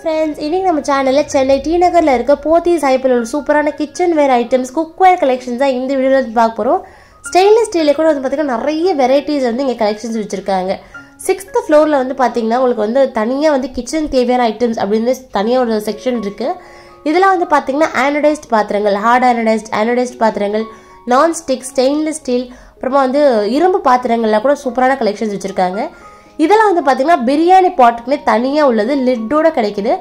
friends, இன்னைக்கு நம்ம சேனல்ல சென்னை டி நகர்ல இருக்க போத்தீஸ் ஹைப்பர்ல ஒரு சூப்பரான கிச்சன் வேர் ஐட்டம்ஸ் குக்வேர் கலெக்ஷன்ஸ் தான் இந்த வீடியோல பார்க்க போறோம். ஸ்டெயின்லெஸ் ஸ்டீல்ல கூட வந்து பாத்தீங்கன்னா நிறைய வெரைட்டிஸ் வந்து இங்க கலெக்ஷன்ஸ் வச்சிருக்காங்க. 6th ஃப்ளோர்ல வந்து பாத்தீங்கன்னா உங்களுக்கு வந்து தனியா வந்து கிச்சன் தேவையான ஐட்டம்ஸ் அப்படின்னு தனியா ஒரு செக்ஷன் இருக்கு. இதெல்லாம் வந்து பாத்தீங்கன்னா ஆனடைஸ்ட் பாத்திரங்கள், ஹார்ட் ஆனடைஸ்ட் பாத்திரங்கள், நான் ஸ்டிக், ஸ்டெயின்லெஸ் ஸ்டீல், அப்புறமா வந்து இரும்பு பாத்திரங்கள்ல கூட சூப்பரான கலெக்ஷன்ஸ் வச்சிருக்காங்க. இதெல்லாம் வந்து பாத்தீங்கன்னா பிரியாணி பாட்டுக்குள்ளே தனியா உள்ளது, லிட்டோட கிடைக்குது.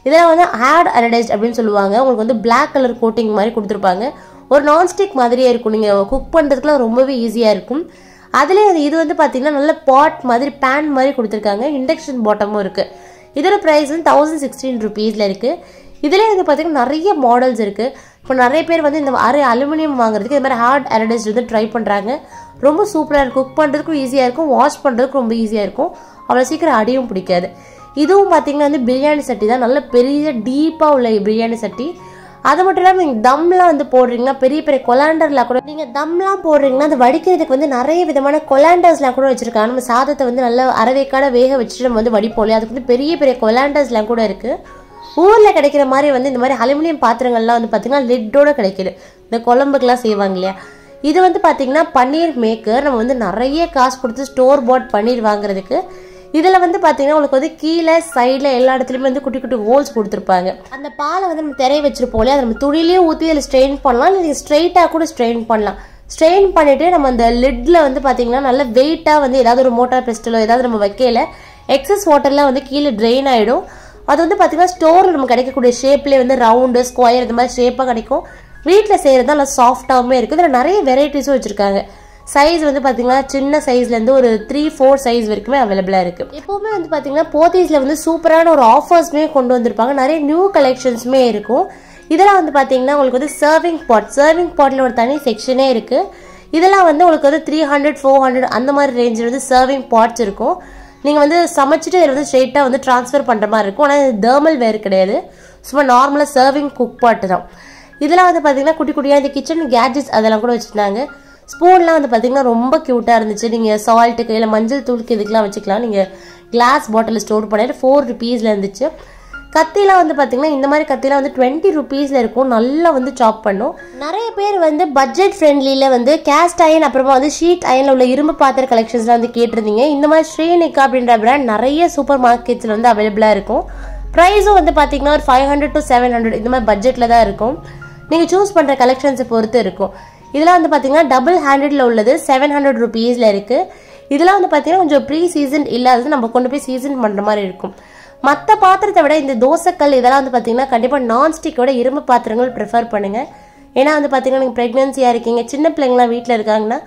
இதெல்லாம் வந்து ஹார்ட் அனடைஸ்ட் அப்படின்னு சொல்லுவாங்க. உங்களுக்கு வந்து பிளாக் கலர் கோட்டிங் மாதிரி கொடுத்துருப்பாங்க. ஒரு நான்ஸ்டிக் மாதிரியே இருக்கும், நீங்க குக் பண்றதுக்குலாம் ரொம்பவே ஈஸியா இருக்கும். அதுலேயே இது வந்து பாத்தீங்கன்னா நல்ல பாட் மாதிரி பேன் மாதிரி கொடுத்துருக்காங்க. இண்டக்ஷன் பாட்டமும் இருக்கு. இதோட பிரைஸ் வந்து 1016 rupeesல இருக்கு. இதுலேயே வந்து பாத்தீங்கன்னா நிறைய மாடல்ஸ் இருக்கு. இப்போ நிறைய பேர் வந்து இந்த அலுமினியம் வாங்குறதுக்கு இது மாதிரி ஹார்ட் அனடைஸ்ட் வந்து ட்ரை பண்றாங்க. ரொம்ப சூப்பராக இருக்கும், குக் பண்ணுறதுக்கும் ஈஸியாக இருக்கும், வாஷ் பண்ணுறதுக்கும் ரொம்ப ஈஸியாக இருக்கும், அவ்வளோ சீக்கிரம் அடியும் பிடிக்காது. இதுவும் பார்த்தீங்கன்னா வந்து பிரியாணி சட்டி தான், நல்ல பெரிய டீப்பாக உள்ள பிரியாணி சட்டி. அது மட்டும் இல்லாமல் நீங்கள் தம்லாம் வந்து போடுறீங்கன்னா, பெரிய பெரிய கொலாண்டர்லாம் கூட நீங்கள் தம்லாம் போடுறீங்கன்னா அது வடிக்கிறதுக்கு வந்து நிறைய விதமான கொலாண்டர்ஸ்லாம் கூட வச்சுருக்காங்க. நம்ம சாதத்தை வந்து நல்லா அரவேக்காட வேக வச்சுட்டு நம்ம வந்து வடிப்போம் இல்லையா, அதுக்கு வந்து பெரிய பெரிய கொலாண்டர்ஸ்லாம் கூட இருக்குது. ஊரில் கிடைக்கிற மாதிரி வந்து இந்த மாதிரி அலுமினியம் பாத்திரங்கள்லாம் வந்து பார்த்தீங்கன்னா லிட்டோட கிடைக்கிது. இந்த குழம்புக்கெல்லாம் செய்வாங்க இல்லையா, இது வந்து பார்த்தீங்கன்னா பன்னீர் மேக்கர். நம்ம வந்து நிறைய காசு கொடுத்து ஸ்டோர் பாட் பன்னீர் வாங்குறதுக்கு. இதில் வந்து பார்த்தீங்கன்னா உங்களுக்கு வந்து கீழே சைடில் எல்லா இடத்துலையுமே வந்து குட்டி குட்டி ஹோல்ஸ் கொடுத்துருப்பாங்க. அந்த பாலை வந்து நம்ம திரைய வச்சிருப்போம் இல்லையா, அதை நம்ம துணிலேயே ஊற்றி அதில் ஸ்ட்ரெயின் பண்ணலாம், இல்லை நீங்கள் ஸ்ட்ரெயிட்டாக கூட ஸ்ட்ரெயின் பண்ணலாம். ஸ்ட்ரெயின் பண்ணிவிட்டு நம்ம அந்த லிட்டில் வந்து பார்த்தீங்கன்னா நல்ல வெயிட்டாக வந்து ஏதாவது ஒரு மோட்டார் பெஸ்டலோ ஏதாவது நம்ம வைக்கல, எக்ஸஸ் வாட்டர்லாம் வந்து கீழே ட்ரெயின் ஆகிடும். அது வந்து பார்த்தீங்கன்னா ஸ்டோரில் நம்ம கிடைக்கக்கூடிய ஷேப்லேயே வந்து ரவுண்டு, ஸ்கொயர் இந்த மாதிரி ஷேப்பாக கிடைக்கும். வீட்டில் செய்கிறது தான் நல்லா சாஃப்டாகவுமே இருக்குது. இதில் நிறைய வெரைட்டிஸும் வச்சுருக்காங்க. சைஸ் வந்து பார்த்தீங்கன்னா சின்ன சைஸ்லேருந்து ஒரு 3-4 சைஸ் வரைக்குமே அவைலபிளாக இருக்குது. எப்போவுமே வந்து பார்த்தீங்கன்னா போத்தீஸில் வந்து சூப்பரான ஒரு ஆஃபர்ஸ்மே கொண்டு வந்திருப்பாங்க. நிறைய நியூ கலெக்ஷன்ஸுமே இருக்கும். இதெல்லாம் வந்து பார்த்தீங்கன்னா உங்களுக்கு வந்து சர்விங் பாட்டில் ஒரு தனி செக்ஷனே இருக்குது. இதெல்லாம் வந்து உங்களுக்கு வந்து 300-400 அந்த மாதிரி ரேஞ்சில் வந்து சர்விங் பாட்ஸ் இருக்கும். நீங்கள் வந்து சமைச்சிட்டு இதில் வந்து ஸ்ட்ரெயிட்டாக வந்து ட்ரான்ஸ்ஃபர் பண்ணுற மாதிரி இருக்கும். ஆனால் இது தேர்மல் வேர் கிடையாது, சும்மா நார்மலாக சர்விங் குக் பாட்டு தான். இதெல்லாம் வந்து பார்த்தீங்கன்னா குட்டி குட்டியாக இந்த கிச்சன் கேட்ஜெட்ஸ் அதெல்லாம் கூட வச்சுருந்தாங்க. ஸ்பூன்லாம் வந்து பார்த்தீங்கன்னா ரொம்ப க்யூட்டாக இருந்துச்சு. நீங்கள் சால்ட்டுக்கு இல்லை மஞ்சள் தூளுக்கு இதுக்கெலாம் வச்சுக்கலாம். நீங்கள் கிளாஸ் பாட்டில் ஸ்டோர் பண்ணிட்டு 4 rupeesல இருந்துச்சு. கத்திலாம் வந்து பார்த்தீங்கன்னா இந்த மாதிரி கத்திலாம் வந்து 20 rupeesல இருக்கும். நல்லா வந்து சாப் பண்ணும். நிறைய பேர் வந்து பட்ஜெட் ஃப்ரெண்ட்லியில் வந்து கேஸ்ட் அயன் அப்புறமா வந்து ஷீட் அயனில் உள்ள இரும்பு பாத்திர கலெக்ஷன்ஸ்லாம் வந்து கேட்டிருந்தீங்க. இந்த மாதிரி ஸ்ரீனிகா அப்படின்ற பிராண்ட் நிறைய சூப்பர் மார்க்கெட்ஸில் வந்து அவைலபிளாக இருக்கும். ப்ரைஸும் வந்து பார்த்தீங்கன்னா ஒரு 500 to 700 இந்த மாதிரி பட்ஜெட்டில் தான் இருக்கும். நீங்கள் சூஸ் பண்ணுற கலெக்ஷன்ஸை பொறுத்து இருக்கும். இதெல்லாம் வந்து பார்த்தீங்கன்னா டபுள் ஹேண்டடில் உள்ளது 700 rupeesல இருக்குது. இதெல்லாம் வந்து பார்த்தீங்கன்னா கொஞ்சம் ப்ரீ சீசன் இல்லாதது, நம்ம கொண்டு போய் சீசன் பண்ணுற மாதிரி இருக்கும். மற்ற பாத்திரத்தை விட இந்த தோசைக்கல் இதெல்லாம் வந்து பார்த்தீங்கன்னா கண்டிப்பாக நான்ஸ்டிக்கோட இரும்பு பாத்திரங்கள் ப்ரிஃபர் பண்ணுங்கள். ஏன்னா வந்து பார்த்தீங்கன்னா நீங்கள் ப்ரெக்னென்சியாக இருக்கீங்க, சின்ன பிள்ளைங்களாம் வீட்டில் இருக்காங்கன்னா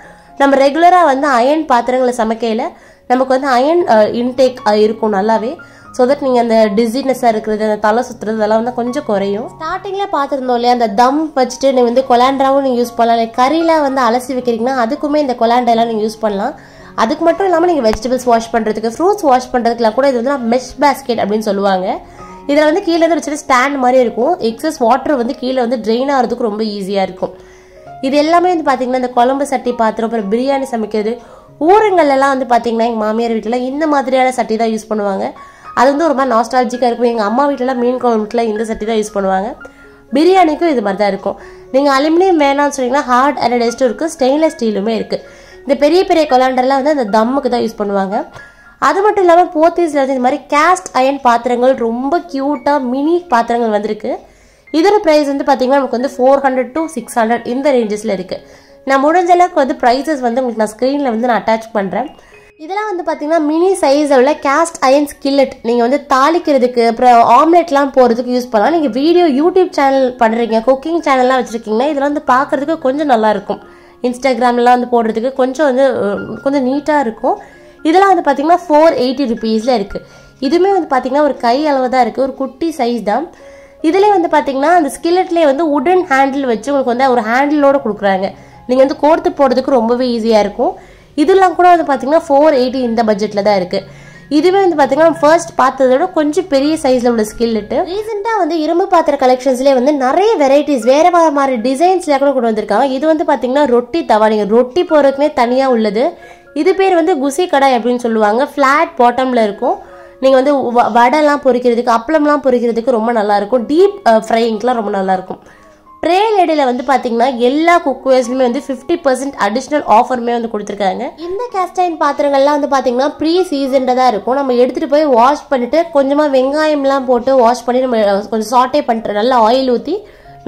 நம்ம ரெகுலராக வந்து அயன் பாத்திரங்களை சமைக்கையில் நமக்கு வந்து அயன் இன்டேக் இருக்கும் நல்லாவே. ஸோ தட் நீங்கள் அந்த டிசினஸாக இருக்கிறது, அந்த தலை சுற்றுறது அதெல்லாம் வந்து கொஞ்சம் குறையும். ஸ்டார்டிங்கில் பார்த்துருந்தோம் இல்லையா, அந்த தம் வச்சுட்டு நீங்கள் வந்து கொலாண்டராகவும் நீங்கள் யூஸ் பண்ணலாம். இல்லை கறிலாம் வந்து அலசி வைக்கிறீங்கன்னா அதுக்குமே இந்த கொலாண்டெல்லாம் நீங்கள் யூஸ் பண்ணலாம். அதுக்கு மட்டும் இல்லாமல் நீங்கள் வெஜிடபிள்ஸ் வாஷ் பண்ணுறதுக்கு, ஃப்ரூட்ஸ் வாஷ் பண்ணுறதுக்குலாம் கூட இது வந்து மெஷ் பேஸ்கெட் அப்படின்னு சொல்லுவாங்க. இதில் வந்து கீழே வந்து வச்சுட்டு ஸ்டாண்ட் மாதிரி இருக்கும். எக்ஸஸ் வாட்டர் வந்து கீழே வந்து ட்ரெயின் ஆகிறதுக்கு ரொம்ப ஈஸியாக இருக்கும். இது எல்லாமே வந்து பார்த்தீங்கன்னா இந்த குழம்பு சட்டி பாத்திரம், அப்புறம் பிரியாணி சமைக்கிறது, ஊருங்கள்லாம் வந்து பார்த்தீங்கன்னா எங்கள் மாமியார் வீட்டில் இந்த மாதிரியான சட்டி தான் யூஸ் பண்ணுவாங்க. அது வந்து ஒரு மாதிரி நாஸ்டாலஜிக்காக இருக்கும். எங்கள் அம்மா வீட்டில் மீன் குழம்புல இந்த சட்டி தான் யூஸ் பண்ணுவாங்க. பிரியாணிக்கும் இது மாதிரி தான் இருக்கும். நீங்கள் அலுமினியம் வேணாம்னு சொன்னீங்கன்னா ஹார்ட் அனடைஸ்டும் இருக்குது, ஸ்டெயின்லெஸ் ஸ்டீலுமே இருக்குது. இந்த பெரிய பெரிய கொலாண்டர்லாம் வந்து அந்த தம்முக்கு தான் யூஸ் பண்ணுவாங்க. அது மட்டும் இல்லாமல் போத்தீஸில் வந்து இந்த மாதிரி கேஸ்ட் அயன் பாத்திரங்கள் ரொம்ப க்யூட்டாக மினி பாத்திரங்கள் வந்திருக்கு. இதோட ப்ரைஸ் வந்து பார்த்தீங்கன்னா நமக்கு வந்து 400 to 600 இந்த ரேஞ்சஸில் இருக்குது. நான் முடிஞ்ச அளவுக்கு வந்து ப்ரைஸஸ் வந்து உங்களுக்கு நான் ஸ்க்ரீனில் வந்து நான் அட்டாச் பண்ணுறேன். இதெல்லாம் வந்து பார்த்தீங்கன்னா மினி சைஸில் உள்ள கேஸ்ட் அயன் ஸ்கில்லட். நீங்கள் வந்து தாளிக்கிறதுக்கு அப்புறம் ஆம்லெட்லாம் போகிறதுக்கு யூஸ் பண்ணலாம். நீங்கள் யூடியூப் சேனல் பண்ணுறீங்க, குக்கிங் சேனல்லாம் வச்சுருக்கீங்கன்னா இதெல்லாம் வந்து பார்க்குறதுக்கு கொஞ்சம் நல்லாயிருக்கும். இன்ஸ்டாகிராம்லாம் வந்து போடுறதுக்கு கொஞ்சம் நீட்டாக இருக்கும். இதெல்லாம் வந்து பார்த்தீங்கன்னா 480 rupeesல இருக்குது. இதுவுமே வந்து பார்த்தீங்கன்னா ஒரு கை அளவு தான் இருக்குது, ஒரு குட்டி சைஸ் தான். இதிலே வந்து பார்த்தீங்கன்னா அந்த ஸ்கில்லட்லேயே வந்து உடன் ஹேண்டில் வச்சு உங்களுக்கு வந்து ஒரு ஹேண்டிலோடு கொடுக்குறாங்க. நீங்கள் வந்து கோர்த்து போடுறதுக்கு ரொம்பவே ஈஸியாக இருக்கும். இதெல்லாம் கூட வந்து பார்த்தீங்கன்னா 480 இந்த பட்ஜெட்டில் தான் இருக்குது. இதுவே வந்து பார்த்தீங்கன்னா ஃபர்ஸ்ட் பார்த்ததோட கொஞ்சம் பெரிய சைஸில் உள்ள ஸ்கில்லட்டு. ரீசெண்டாக வந்து இரும்பு பாத்திர கலெக்ஷன்ஸ்லேயே வந்து நிறைய வெரைட்டிஸ் வேறு மாதிரி டிசைன்ஸ்லேயே கூட கொண்டு வந்திருக்காங்க. இது வந்து பார்த்தீங்கன்னா ரொட்டி தவா, நீங்கள் ரொட்டி போடுறதுக்குனே தனியாக உள்ளது. இது பேர் வந்து குசி கடாய் அப்படின்னு சொல்லுவாங்க. ஃப்ளாட் பாட்டமில் இருக்கும். நீங்கள் வந்து வடைலாம் பொரிக்கிறதுக்கு அப்பளம்லாம் பொரிக்கிறதுக்கு ரொம்ப நல்லாயிருக்கும். டீப் ஃப்ரைங்க்கெலாம் ரொம்ப நல்லாயிருக்கும். ட்ரே லேடியில் வந்து பார்த்தீங்கன்னா எல்லா குக்வேர்ஸ்லையுமே வந்து 50% அடிஷ்னல் ஆஃபருமே வந்து கொடுத்துருக்காங்க. இந்த கேஸ்டைன் பாத்திரங்கள்லாம் வந்து பார்த்தீங்கன்னா ப்ரீ சீசன்டாக தான் இருக்கும். நம்ம எடுத்துகிட்டு போய் வாஷ் பண்ணிவிட்டு கொஞ்சமாக வெங்காயம்லாம் போட்டு வாஷ் பண்ணி நம்ம கொஞ்சம் சாட்டே பண்ணிட்டு நல்லா ஆயில் ஊற்றி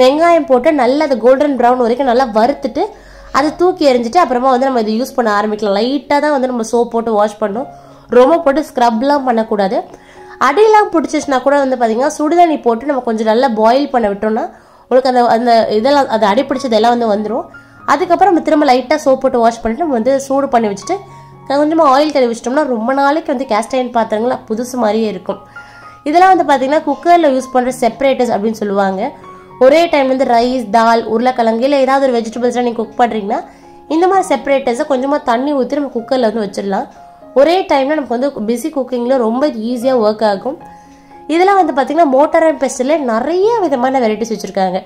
வெங்காயம் போட்டு நல்லா அது கோல்டன் ப்ரௌன் வரைக்கும் நல்லா வறுத்துட்டு அதை தூக்கி எறிஞ்சிட்டு அப்புறமா வந்து நம்ம இதை யூஸ் பண்ண ஆரம்பிக்கலாம். லைட்டாக தான் வந்து நம்ம சோப் போட்டு வாஷ் பண்ணணும். ரொம்ப போட்டு ஸ்க்ரப்லாம் பண்ணக்கூடாது. அடியெல்லாம் பிடிச்சிச்சுன்னா கூட வந்து பார்த்தீங்கன்னா சுடுதண்ணி போட்டு நம்ம கொஞ்சம் நல்லா பாயில் பண்ண விட்டோம்னா உங்களுக்கு அந்த இதெல்லாம் அது அடிப்பிடிச்சது எல்லாம் வந்து வந்துடும். அதுக்கப்புறம் நம்ம திரும்ப லைட்டாக சோப் போட்டு வாஷ் பண்ணிட்டு நம்ம வந்து சூடு பண்ணி வச்சுட்டு கொஞ்சமாக ஆயில் தடவி வச்சிட்டோம்னா ரொம்ப நாளைக்கு வந்து கேஸ்டைன் பாத்திரங்கள் புதுசு மாதிரியே இருக்கும். இதெல்லாம் வந்து பார்த்தீங்கன்னா குக்கரில் யூஸ் பண்ணுற செப்பரேட்டர்ஸ் அப்படின்னு சொல்லுவாங்க. ஒரே டைம் வந்து ரைஸ், தால், உருளைக்கிழங்கு இல்லை ஏதாவது ஒரு வெஜிடபிள்ஸ்லாம் நீங்கள் குக் பண்ணுறீங்கன்னா இந்த மாதிரி செப்பரேட்டர்ஸை கொஞ்சமாக தண்ணி ஊற்றி நம்ம குக்கரில் வந்து வச்சிடலாம். ஒரே டைமில் நமக்கு வந்து பிஸி குக்கிங்கில் ரொம்ப ஈஸியாக ஒர்க் ஆகும். இதெல்லாம் வந்து பார்த்தீங்கன்னா மோட்டார் அண்ட் பெஸ்டில் நிறைய விதமான வெரைட்டிஸ் வச்சுருக்காங்க.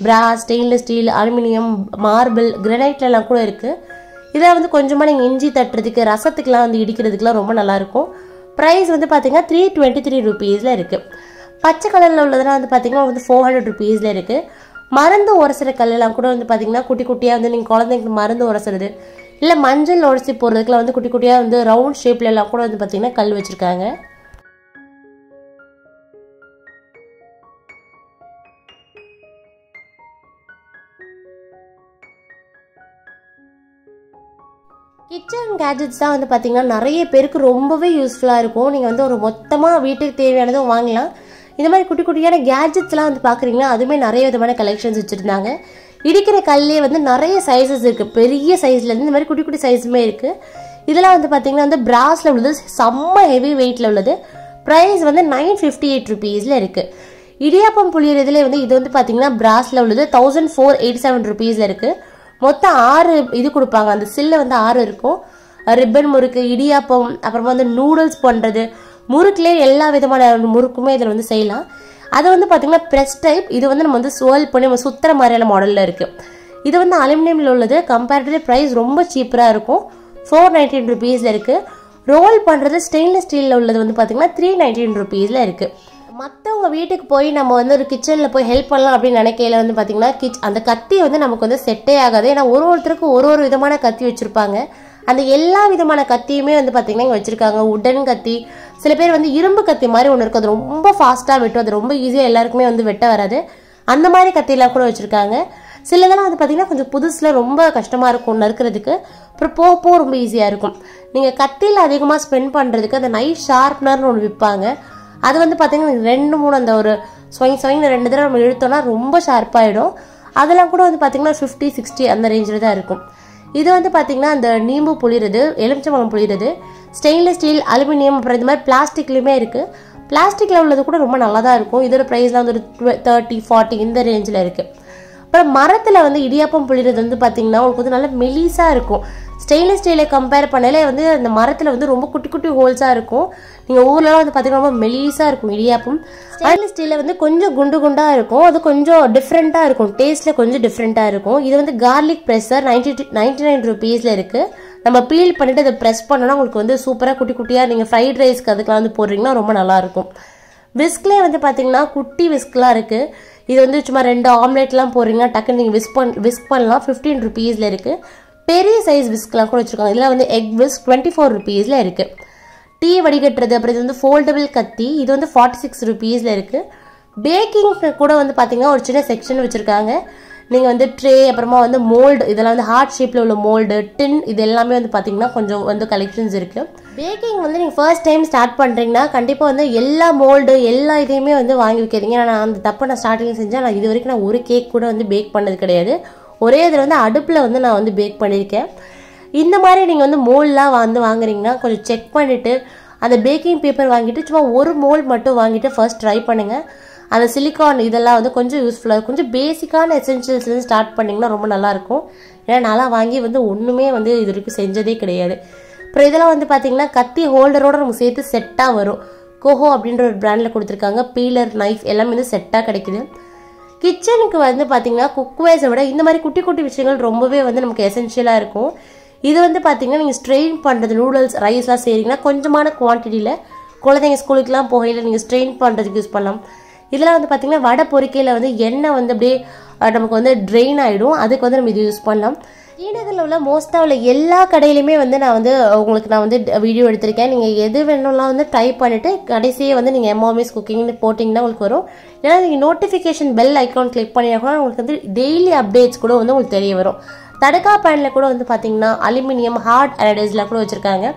பிராஸ், ஸ்டெயின்லெஸ் ஸ்டீல், அலுமினியம், மார்பிள், கிரனைட்லாம் கூட இருக்குது. இதெல்லாம் வந்து கொஞ்சமாக நீங்கள் இஞ்சி தட்டுறதுக்கு ரசத்துக்குலாம் வந்து இடிக்கிறதுக்குலாம் ரொம்ப நல்லாயிருக்கும். ப்ரைஸ் வந்து பார்த்தீங்கன்னா 323 rupeesல இருக்குது. பச்சை கலரில் உள்ளதெல்லாம் வந்து பார்த்தீங்கன்னா வந்து 400 rupeesல இருக்குது. மருந்து உரசுற கல்லெல்லாம் கூட வந்து பார்த்தீங்கன்னா குட்டி குட்டியாக வந்து நீங்கள் குழந்தைங்களுக்கு மருந்து உரசுறது இல்லை மஞ்சள் உரசி போடுறதுக்குலாம் வந்து குட்டி குட்டியாக வந்து ரவுண்ட் ஷேப்ல எல்லாம் கூட வந்து பார்த்தீங்கன்னா கல் வச்சுருக்காங்க. கிச்சன் கேஜெட்ஸ் தான் வந்து பார்த்தீங்கன்னா நிறைய பேருக்கு ரொம்பவே யூஸ்ஃபுல்லாக இருக்கும். நீங்கள் வந்து ஒரு மொத்தமாக வீட்டுக்கு தேவையானதும் வாங்கலாம். இந்த மாதிரி குட்டி குட்டியான கேஜெட்ஸ்லாம் வந்து பார்க்குறீங்கன்னா அதுவுமே நிறைய விதமான கலெக்ஷன்ஸ் வச்சுருந்தாங்க. இடிக்கிற கல்லே வந்து நிறைய சைஸஸ் இருக்குது. பெரிய சைஸ்லேருந்து இந்த மாதிரி குட்டி குட்டி சைஸுமே இருக்குது. இதெல்லாம் வந்து பார்த்தீங்கன்னா வந்து பிராஸில் உள்ளது, செம்ம ஹெவி வெயிட்டில் உள்ளது. ப்ரைஸ் வந்து 958 rupeesல இருக்குது. இடியாப்பம் புளியறதுல வந்து இது வந்து பார்த்தீங்கன்னா பிராஸில் உள்ளது 1487 rupeesல இருக்குது. மொத்தம் 6 இது கொடுப்பாங்க. அந்த சில்ல வந்து 6 இருக்கும். ரிப்பன் முறுக்கு, இடியாப்பம், அப்புறமா வந்து நூடுல்ஸ் பண்ணுறது, முறுக்குலேயே எல்லா விதமான முறுக்குமே இதில் வந்து செய்யலாம். அது வந்து பார்த்தீங்கன்னா ப்ரெஸ் டைப். இது வந்து நம்ம வந்து ஸ்வேர்ல் பண்ணி நம்ம சுற்றுற மாதிரியான மாடலில் இருக்குது. இது வந்து அலுமினியமில் உள்ளது. கம்பேரிட்டிவ்லி ப்ரைஸ் ரொம்ப சீப்பராக இருக்கும். 419 rupeesல இருக்குது. ரோல் பண்ணுறது ஸ்டெயின்லெஸ் ஸ்டீலில் உள்ளது வந்து பார்த்தீங்கன்னா 319 rupeesல இருக்குது. மற்றவங்க வீட்டுக்கு போய் நம்ம வந்து ஒரு கிச்சனில் போய் ஹெல்ப் பண்ணலாம் அப்படின்னு நினைக்கையில வந்து பார்த்தீங்கன்னா அந்த கத்தி வந்து நமக்கு வந்து செட்டே ஆகாது. ஏன்னா ஒருத்தருக்கும் ஒரு விதமான கத்தி வச்சுருப்பாங்க. அந்த எல்லா விதமான கத்தியுமே வந்து பார்த்தீங்கன்னா இங்கே வச்சுருக்காங்க. உடன் கத்தி, சில பேர் வந்து இரும்பு கத்தி மாதிரி ஒன்று இருக்கும். அது ரொம்ப ஃபாஸ்ட்டாக வெட்டும். அது ரொம்ப ஈஸியாக எல்லாருக்குமே வந்து வெட்ட வராது. அந்த மாதிரி கத்தியெல்லாம் கூட வச்சுருக்காங்க. சிலதெல்லாம் வந்து பார்த்தீங்கன்னா கொஞ்சம் புதுசில் ரொம்ப கஷ்டமாக இருக்கும் நறுக்கிறதுக்கு. அப்புறம் போக ரொம்ப ஈஸியாக இருக்கும். நீங்கள் கத்தியில் அதிகமாக ஸ்பெண்ட் பண்ணுறதுக்கு அந்த நைஃப் ஷார்ப்னர்னு ஒன்று விற்பாங்க. அது வந்து பார்த்தீங்கன்னா 2-3 அந்த ஒரு ஸ்வைங் 2 தடவை நம்ம இழுத்தோம்னா ரொம்ப ஷார்ப்பாகிடும். அதெல்லாம் கூட வந்து பார்த்தீங்கன்னா 50-60 அந்த ரேஞ்சில் தான் இருக்கும். இது வந்து பார்த்தீங்கன்னா அந்த நீம்பு புளிறது, எலுமிச்சம்பழம் புளிறது, ஸ்டெயின்லெஸ் ஸ்டீல், அலுமினியம், அப்புறம் இந்த மாதிரி பிளாஸ்டிக்லையுமே இருக்குது. பிளாஸ்டிக்கில் உள்ளது கூட ரொம்ப நல்லா தான் இருக்கும். இதோட ப்ரைஸ்லாம் வந்து ஒரு 30-40 இந்த ரேஞ்சில் இருக்குது. அப்புறம் மரத்தில் வந்து இடியாப்பம் புளிறது வந்து பார்த்தீங்கன்னா உங்களுக்கு வந்து நல்லா மெலிசாக இருக்கும். ஸ்டெயின்லெஸ் ஸ்டீலை கம்பேர் பண்ணாலே வந்து அந்த மரத்தில் வந்து ரொம்ப குட்டி குட்டி ஹோல்ஸாக இருக்கும். நீங்கள் ஊர்லலாம் வந்து பார்த்தீங்கன்னா ரொம்ப மெலிசாக இருக்கும் இடியாப்பம். ஸ்டெயின்லெஸ் ஸ்டீலில் வந்து கொஞ்சம் குண்டு குண்டாக இருக்கும். அது கொஞ்சம் டிஃப்ரெண்ட்டாக இருக்கும். டேஸ்ட்டில் கொஞ்சம் டிஃப்ரெண்ட்டாக இருக்கும். இது வந்து கார்லிக் ப்ரெஸ்ஸர் 99 rupeesல இருக்குது. நம்ம பீல் பண்ணிவிட்டு அதை ப்ரெஸ் பண்ணோன்னா உங்களுக்கு வந்து சூப்பராக குட்டி குட்டியாக நீங்கள் ஃப்ரைட் ரைஸ்க்கு அதுக்கெலாம் வந்து போடுறீங்கன்னா ரொம்ப நல்லாயிருக்கும். விஸ்க்லேயே வந்து பார்த்தீங்கன்னா குட்டி விஸ்க்லாம் இருக்குது. இது வந்து சும்மா 2 ஆம்லேட்லாம் போடுறீங்கன்னா டக்குன்னு நீங்கள் விஸ்க் பண்ணலாம். 15 rupeesல இருக்குது. பெரிய சைஸ் விஸ்க்லாம் கூட வச்சுருக்காங்க. இதில் வந்து எக் விஸ்க் 24 rupeesல இருக்குது. டீ வடிகட்டுறது, அப்புறம் இது வந்து ஃபோல்டபிள் கத்தி, இது வந்து 46 rupeesல இருக்குது. பேக்கிங் கூட வந்து பார்த்தீங்கன்னா ஒரு சின்ன செக்ஷன் வச்சுருக்காங்க. நீங்கள் வந்து ட்ரே, அப்புறமா வந்து மோல்டு, இதெல்லாம் வந்து ஹார்ட் ஷேப்பில் உள்ள மோல்டு, டின், இது எல்லாமே வந்து பார்த்தீங்கன்னா கொஞ்சம் வந்து கலெக்ஷன்ஸ் இருக்குது. பேக்கிங் வந்து நீங்கள் ஃபர்ஸ்ட் டைம் ஸ்டார்ட் பண்ணுறீங்கன்னா கண்டிப்பாக வந்து எல்லா மோல்டு எல்லா இதையுமே வந்து வாங்கி வைக்கிறீங்க. நான் அந்த தப்பை நான் ஸ்டார்டிங் செஞ்சேன். நான் இது வரைக்கும் நான் ஒரு கேக் கூட வந்து பேக் பண்ணது கிடையாது. ஒரே இதில் வந்து அடுப்பில் வந்து நான் வந்து பேக் பண்ணியிருக்கேன். இந்த மாதிரி நீங்கள் வந்து மோல்டெலாம் வந்து வாங்குறீங்கன்னா கொஞ்சம் செக் பண்ணிவிட்டு அந்த பேக்கிங் பேப்பர் வாங்கிட்டு சும்மா ஒரு மோல்ட் மட்டும் வாங்கிட்டு ஃபர்ஸ்ட் ட்ரை பண்ணுங்கள். அந்த சிலிக்கான் இதெல்லாம் வந்து கொஞ்சம் யூஸ்ஃபுல்லாக இருக்கும். கொஞ்சம் பேசிக்கான எசென்ஷியல்ஸ்லேருந்து ஸ்டார்ட் பண்ணிங்கன்னா ரொம்ப நல்லாயிருக்கும். ஏன்னா நல்லா வாங்கி வந்து ஒன்றுமே வந்து இது வரைக்கும் செஞ்சதே கிடையாது. அப்புறம் இதெல்லாம் வந்து பார்த்தீங்கன்னா கத்தி ஹோல்டரோடு நமக்கு சேர்த்து செட்டாக வரும். கோஹோ அப்படின்ற ஒரு பிராண்டில் கொடுத்துருக்காங்க. பீலர், நைஃப் எல்லாமே வந்து செட்டாக கிடைக்குது. கிச்சனுக்கு வந்து பார்த்தீங்கன்னா குக்வேர்ஸை விட இந்த மாதிரி குட்டி குட்டி விஷயங்கள் ரொம்பவே வந்து நமக்கு எசென்ஷியலாக இருக்கும். இது வந்து பார்த்தீங்கன்னா நீங்கள் ஸ்ட்ரெயின் பண்ணுறது, நூடுல்ஸ், ரைஸ்லாம் செய்கிறீங்கன்னா கொஞ்சமான குவான்டிட்டியில் குழந்தைங்க ஸ்கூலுக்குலாம் போகையில் நீங்கள் ஸ்ட்ரெயின் பண்ணுறதுக்கு யூஸ் பண்ணலாம். இதெல்லாம் வந்து பார்த்திங்கன்னா வடை பொரிக்கையில் வந்து எண்ணெய் வந்து அப்படியே நமக்கு வந்து ட்ரெயின் ஆகிடும், அதுக்கு வந்து நம்ம இது யூஸ் பண்ணலாம். ஸ்ரீநகரில் உள்ள மோஸ்ட்டாக உள்ள எல்லா கடையிலுமே வந்து நான் வந்து வீடியோ எடுத்திருக்கேன். நீங்கள் எது வேணும்லாம் வந்து டைப் பண்ணிவிட்டு கடைசியே வந்து நீங்கள் எம்ஓஎம்எஸ் குக்கிங்னு போட்டிங்கன்னா உங்களுக்கு வரும். ஏன்னா நீங்கள் நோட்டிஃபிகேஷன் பெல் ஐக்கான் கிளிக் பண்ணினா கூட உங்களுக்கு வந்து டெய்லி அப்டேட்ஸ் கூட வந்து உங்களுக்கு தெரிய வரும். தடக்கா பேனில் கூட வந்து பார்த்தீங்கன்னா அலுமினியம் ஹார்ட் அனடைஸ்லாம் கூட வச்சுருக்காங்க.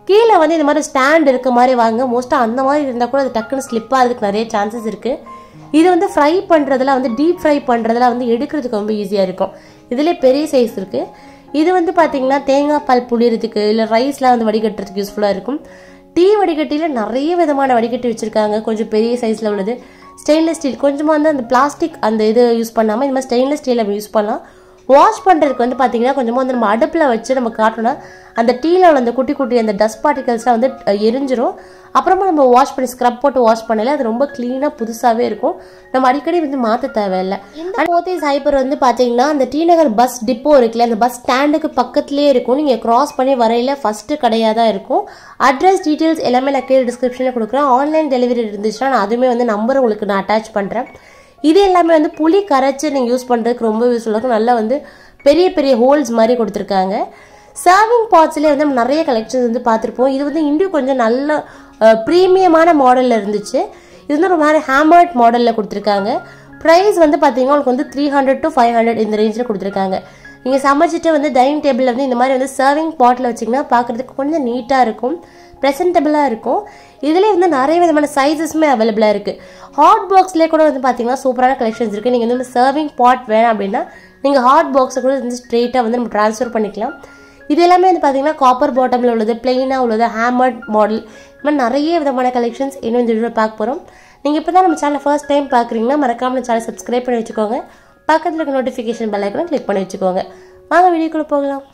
கீழே வந்து இந்த மாதிரி ஸ்டாண்ட் இருக்க மாதிரி வாங்க. மோஸ்ட்டாக அந்த மாதிரி இருந்தால் கூட அது டக்குன்னு ஸ்லிப் ஆகிறதுக்கு நிறைய சான்சஸ் இருக்குது. இது வந்து ஃப்ரை பண்ணுறதுல வந்து டீப் ஃப்ரை பண்ணுறதுல வந்து எடுக்கிறதுக்கு ரொம்ப ஈஸியாக இருக்கும். இதிலே பெரிய சைஸ் இருக்குது. இது வந்து பார்த்தீங்கன்னா தேங்காய் பால் புளியறதுக்கு இல்லை ரைஸ்லாம் வந்து வடிகட்டுறதுக்கு யூஸ்ஃபுல்லாக இருக்கும். டீ வடிகட்டியில் நிறைய விதமான வடிகட்டி வச்சுருக்காங்க. கொஞ்சம் பெரிய சைஸில் உள்ளது ஸ்டெயின்லெஸ் ஸ்டீல். கொஞ்சமாக வந்து அந்த பிளாஸ்டிக் அந்த இது யூஸ் பண்ணாமல் இந்த மாதிரி ஸ்டெயின்லெஸ் ஸ்டீல் நம்ம யூஸ் பண்ணலாம். வாஷ் பண்ணுறதுக்கு வந்து பார்த்தீங்கன்னா கொஞ்சமாக வந்து நம்ம அடுப்பில் வச்சு நம்ம காட்டோன்னா அந்த டீயில் உள்ள அந்த குட்டி குட்டி அந்த டஸ்ட் பார்ட்டிகல்ஸ்லாம் வந்து எரிஞ்சிரும். அப்புறமா நம்ம வாஷ் பண்ணி ஸ்க்ரப் போட்டு வாஷ் பண்ணல அது ரொம்ப க்ளீனாக புதுசாகவே இருக்கும். நம்ம அடிக்கடி வந்து மாற்ற தேவையில்லை. இந்த போத்தீஸ் ஹைப்பர் வந்து பார்த்தீங்கன்னா அந்த டி நகர் பஸ் டிப்போ இருக்குல்ல, அந்த பஸ் ஸ்டாண்டுக்கு பக்கத்துலேயே இருக்கும். நீங்கள் கிராஸ் பண்ணி வரையில் ஃபஸ்ட்டு கடையாக தான் இருக்கும். அட்ரஸ் டீட்டெயில்ஸ் எல்லாமே நான் கீழே டிஸ்கிரிப்ஷனில் கொடுக்குறேன். ஆன்லைன் டெலிவரி இருந்துச்சுன்னா நான் அதுவுமே வந்து நம்பர் உங்களுக்கு நான் அட்டாச் பண்ணுறேன். இது எல்லாமே வந்து புளி கரைச்சி நீங்கள் யூஸ் பண்ணுறதுக்கு ரொம்ப யூஸ்ஃபுல்லாக இருக்கும். நல்லா வந்து பெரிய பெரிய ஹோல்ஸ் மாதிரி கொடுத்துருக்காங்க. சர்விங் பாட்ஸ்லேயே வந்து நம்ம நிறைய கலெக்ஷன்ஸ் வந்து பார்த்துருப்போம். இது வந்து இன்னும் கொஞ்சம் நல்ல ப்ரீமியமான மாடலில் இருந்துச்சு. இது வந்து ஒரு மாதிரி ஹேமர்ட் மாடலில் கொடுத்துருக்காங்க. ப்ரைஸ் வந்து பார்த்தீங்கன்னா உங்களுக்கு வந்து 300 to 500 இந்த ரேஞ்சில் கொடுத்துருக்காங்க. நீங்கள் சமைச்சிட்டு வந்து டைனிங் டேபிளில் வந்து இந்த மாதிரி வந்து சர்விங் பாட்டில் வச்சிங்கன்னா பார்க்குறதுக்கு கொஞ்சம் நீட்டாக இருக்கும், ப்ரெசென்டபிளாக இருக்கும். இதிலே வந்து நிறைய விதமான சைஸஸுமே அவைலபிளாக இருக்குது. ஹாட் பாக்ஸ்லேயே கூட வந்து பார்த்தீங்கன்னா சூப்பரான கலெக்ஷன்ஸ் இருக்குது. நீங்கள் வந்து சர்விங் பாட் வேணும் அப்படின்னா நீங்கள் ஹாட் பாக்ஸை கூட வந்து ஸ்ட்ரெயிட்டாக வந்து நம்ம ட்ரான்ஸ்ஃபர் பண்ணிக்கலாம். இது எல்லாமே வந்து பார்த்தீங்கன்னா காப்பர் பாட்டமில் உள்ளது, பிளெயினாக உள்ளது, ஹேமர்ட் மாடல், இந்த மாதிரி நிறைய விதமான கலெக்ஷன்ஸ் இன்னும் இந்த வீடியோ பார்க்க போகிறோம். நீங்கள் இப்போ தான் நம்ம சேனலை ஃபர்ஸ்ட் டைம் பார்க்குறீங்கன்னா மறக்காமல் நம்ம சேனல் சப்ஸ்கிரைப் பண்ணி வச்சுக்கோங்க. பக்கத்தில் இருக்க நோட்டிஃபிகேஷன் பெல் ஐக்கானை கிளிக் பண்ணி வச்சுக்கோங்க. வாங்க வீடியோக்குள்ளே போகலாம்.